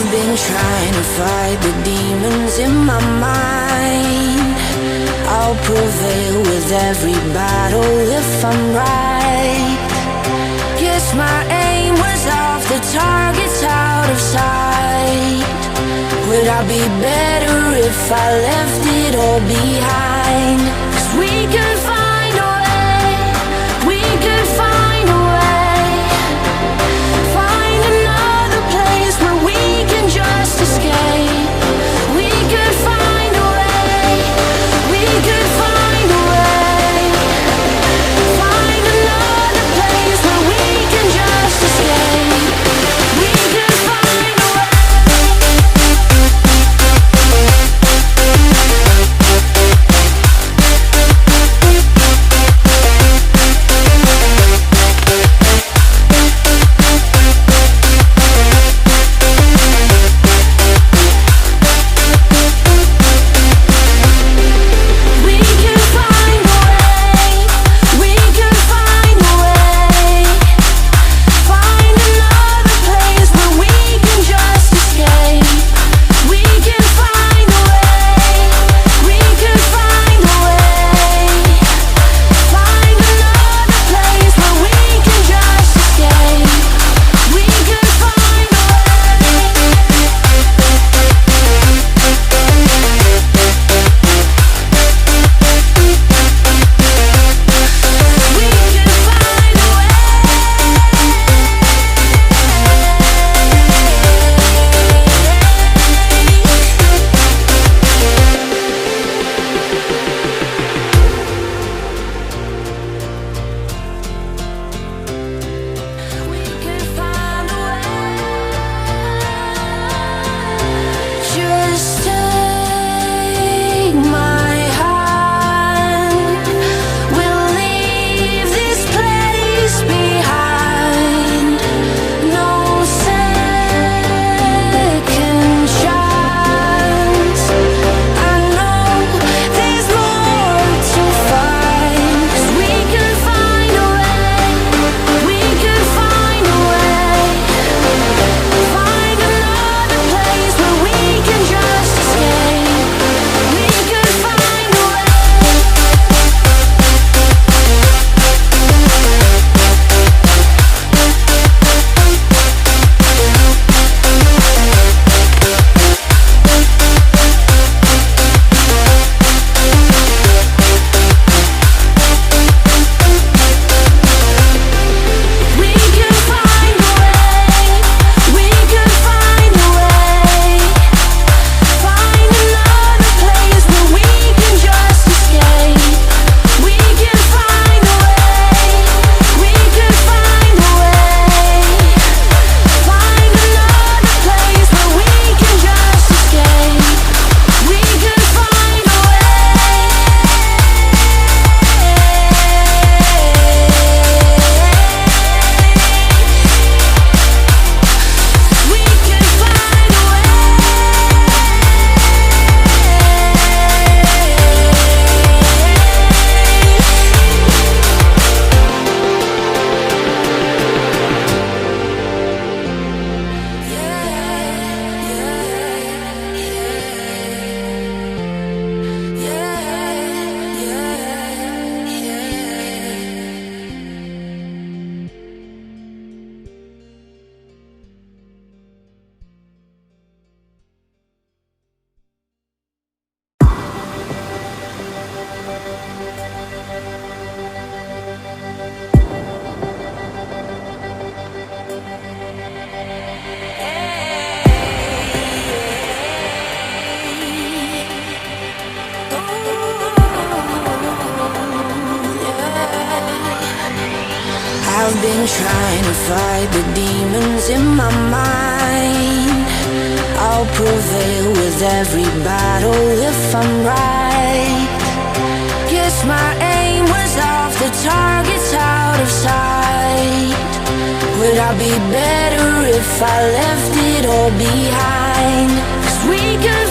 I've been trying to fight the demons in my mind. I'll prevail with every battle if I'm right. Guess my aim was off, the target's out of sight. Would I be better if I left it all behind? 'Cause we could find a way, we could find a way. Find another place where we can just escape. We could find a way, we could find a way. Find another place where we can just escape. We could find a way. I've been trying to fight the demons in my mind. I'll prevail with every battle if I'm right. Guess my aim was off, the target's out of sight. Would I be better if I left it all behind? 'Cause we could